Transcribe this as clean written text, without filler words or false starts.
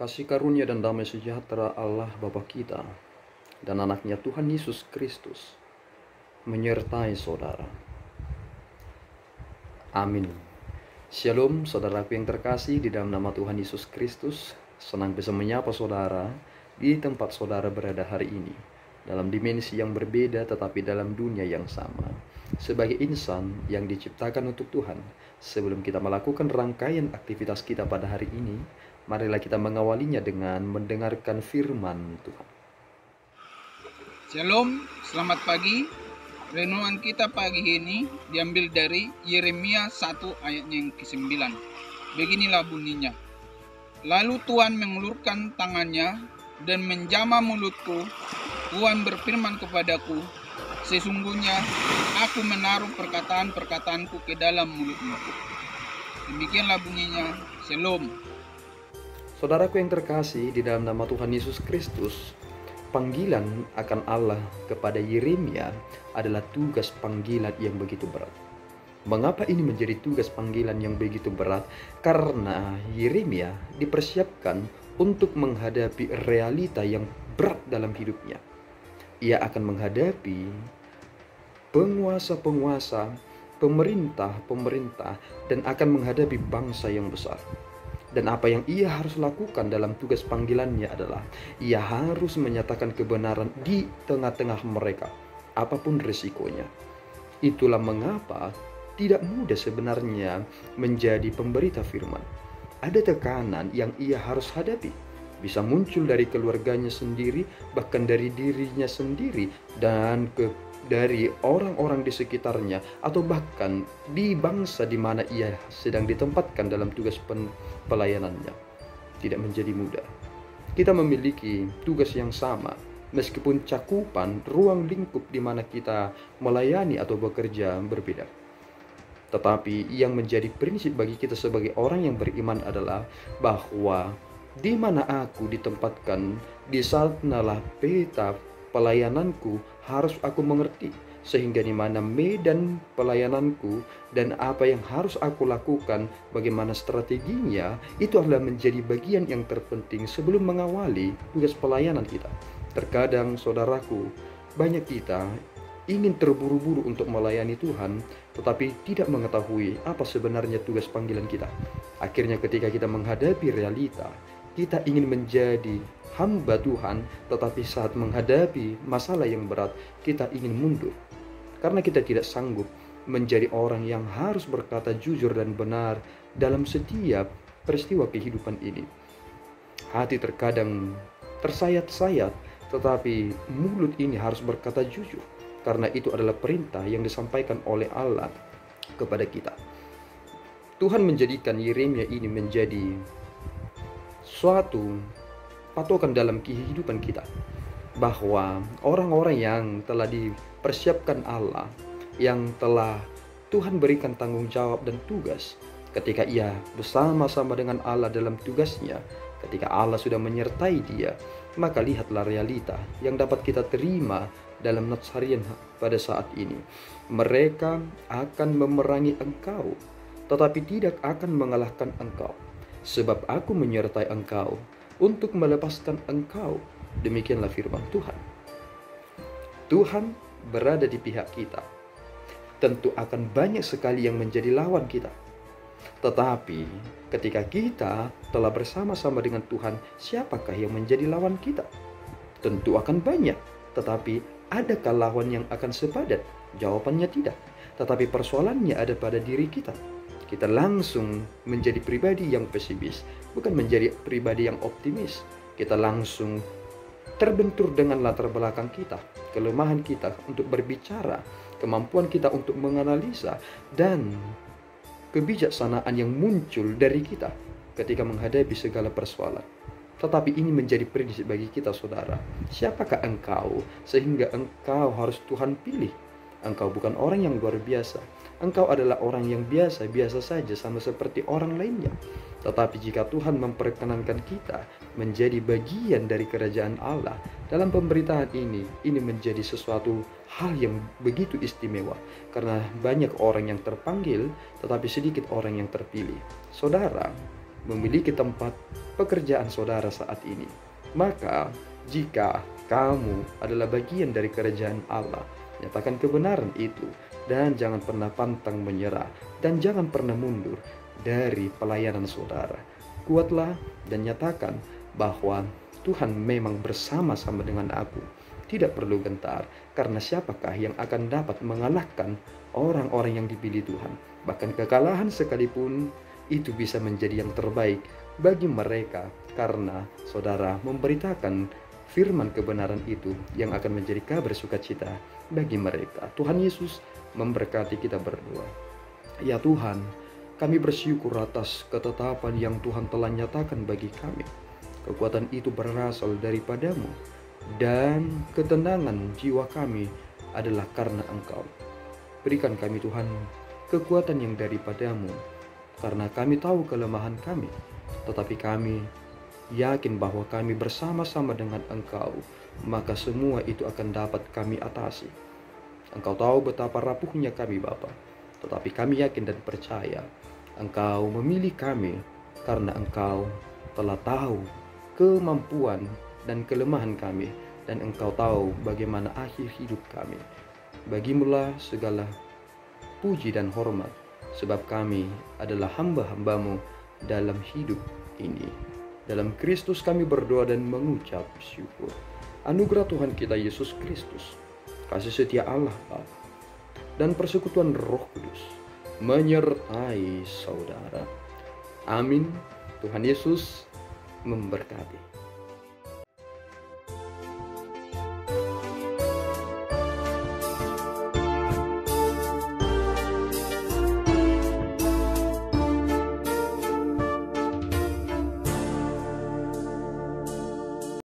Kasih karunia dan damai sejahtera Allah Bapa kita dan anaknya Tuhan Yesus Kristus menyertai saudara. Amin. Shalom saudaraku yang terkasih di dalam nama Tuhan Yesus Kristus. Senang bisa menyapa saudara di tempat saudara berada hari ini, dalam dimensi yang berbeda tetapi dalam dunia yang sama. Sebagai insan yang diciptakan untuk Tuhan, sebelum kita melakukan rangkaian aktivitas kita pada hari ini, marilah kita mengawalinya dengan mendengarkan firman Tuhan. Shalom, selamat pagi. Renungan kita pagi ini diambil dari Yeremia 1 ayatnya yang ke-9. Beginilah bunyinya. Lalu Tuhan mengulurkan tangannya dan menjamah mulutku. Tuhan berfirman kepadaku, sesungguhnya aku menaruh perkataan-perkataanku ke dalam mulutmu. Demikianlah bunyinya. Shalom. Saudaraku yang terkasih di dalam nama Tuhan Yesus Kristus, panggilan akan Allah kepada Yeremia adalah tugas panggilan yang begitu berat. Mengapa ini menjadi tugas panggilan yang begitu berat? Karena Yeremia dipersiapkan untuk menghadapi realita yang berat dalam hidupnya. Ia akan menghadapi penguasa-penguasa, pemerintah-pemerintah, dan akan menghadapi bangsa yang besar. Dan apa yang ia harus lakukan dalam tugas panggilannya adalah ia harus menyatakan kebenaran di tengah-tengah mereka, apapun risikonya. Itulah mengapa tidak mudah sebenarnya menjadi pemberita firman. Ada tekanan yang ia harus hadapi. Bisa muncul dari keluarganya sendiri, bahkan dari dirinya sendiri, dan dari orang-orang di sekitarnya, atau bahkan di bangsa di mana ia sedang ditempatkan dalam tugas pelayanannya. Tidak menjadi mudah. Kita memiliki tugas yang sama, meskipun cakupan ruang lingkup di mana kita melayani atau bekerja berbeda. Tetapi yang menjadi prinsip bagi kita sebagai orang yang beriman adalah bahwa di mana aku ditempatkan, di sanalah peta pelayananku harus aku mengerti, sehingga di mana medan pelayananku dan apa yang harus aku lakukan, bagaimana strateginya, itu adalah menjadi bagian yang terpenting sebelum mengawali tugas pelayanan kita. Terkadang saudaraku, banyak kita ingin terburu-buru untuk melayani Tuhan, tetapi tidak mengetahui apa sebenarnya tugas panggilan kita. Akhirnya ketika kita menghadapi realita, kita ingin menjadi hamba Tuhan, tetapi saat menghadapi masalah yang berat, kita ingin mundur. Karena kita tidak sanggup menjadi orang yang harus berkata jujur dan benar dalam setiap peristiwa kehidupan ini. Hati terkadang tersayat-sayat, tetapi mulut ini harus berkata jujur. Karena itu adalah perintah yang disampaikan oleh Allah kepada kita. Tuhan menjadikan Yeremia ini menjadi suatu patokan dalam kehidupan kita, bahwa orang-orang yang telah dipersiapkan Allah, yang telah Tuhan berikan tanggung jawab dan tugas, ketika ia bersama-sama dengan Allah dalam tugasnya, ketika Allah sudah menyertai dia, maka lihatlah realita yang dapat kita terima dalam nats harian pada saat ini. Mereka akan memerangi engkau, tetapi tidak akan mengalahkan engkau. Sebab aku menyertai engkau untuk melepaskan engkau. Demikianlah firman Tuhan. Tuhan berada di pihak kita. Tentu akan banyak sekali yang menjadi lawan kita. Tetapi ketika kita telah bersama-sama dengan Tuhan, siapakah yang menjadi lawan kita? Tentu akan banyak. Tetapi adakah lawan yang akan sepadan? Jawabannya tidak. Tetapi persoalannya ada pada diri kita. Kita langsung menjadi pribadi yang pesimis, bukan menjadi pribadi yang optimis. Kita langsung terbentur dengan latar belakang kita, kelemahan kita untuk berbicara, kemampuan kita untuk menganalisa, dan kebijaksanaan yang muncul dari kita ketika menghadapi segala persoalan. Tetapi ini menjadi prinsip bagi kita, saudara. Siapakah engkau sehingga engkau harus Tuhan pilih? Engkau bukan orang yang luar biasa. Engkau adalah orang yang biasa-biasa saja, sama seperti orang lainnya. Tetapi jika Tuhan memperkenankan kita menjadi bagian dari kerajaan Allah dalam pemberitaan ini menjadi sesuatu hal yang begitu istimewa. Karena banyak orang yang terpanggil, tetapi sedikit orang yang terpilih. Saudara memiliki tempat pekerjaan saudara saat ini. Maka jika kamu adalah bagian dari kerajaan Allah, nyatakan kebenaran itu dan jangan pernah pantang menyerah dan jangan pernah mundur dari pelayanan saudara. Kuatlah dan nyatakan bahwa Tuhan memang bersama-sama dengan aku. Tidak perlu gentar, karena siapakah yang akan dapat mengalahkan orang-orang yang dipilih Tuhan? Bahkan kekalahan sekalipun itu bisa menjadi yang terbaik bagi mereka, karena saudara memberitakan firman kebenaran itu yang akan menjadi kabar sukacita bagi mereka. Tuhan Yesus memberkati kita berdua. Ya Tuhan, kami bersyukur atas ketetapan yang Tuhan telah nyatakan bagi kami. Kekuatan itu berasal daripadamu, dan ketenangan jiwa kami adalah karena Engkau. Berikan kami Tuhan kekuatan yang daripadamu, karena kami tahu kelemahan kami, tetapi kami yakin bahwa kami bersama-sama dengan Engkau, maka semua itu akan dapat kami atasi. Engkau tahu betapa rapuhnya kami Bapa, tetapi kami yakin dan percaya Engkau memilih kami karena Engkau telah tahu kemampuan dan kelemahan kami, dan Engkau tahu bagaimana akhir hidup kami. Bagimulah segala puji dan hormat, sebab kami adalah hamba-hambamu dalam hidup ini. Dalam Kristus kami berdoa dan mengucap syukur. Anugerah Tuhan kita Yesus Kristus, kasih setia Allah Bapa, dan persekutuan Roh Kudus menyertai saudara. Amin. Tuhan Yesus memberkati.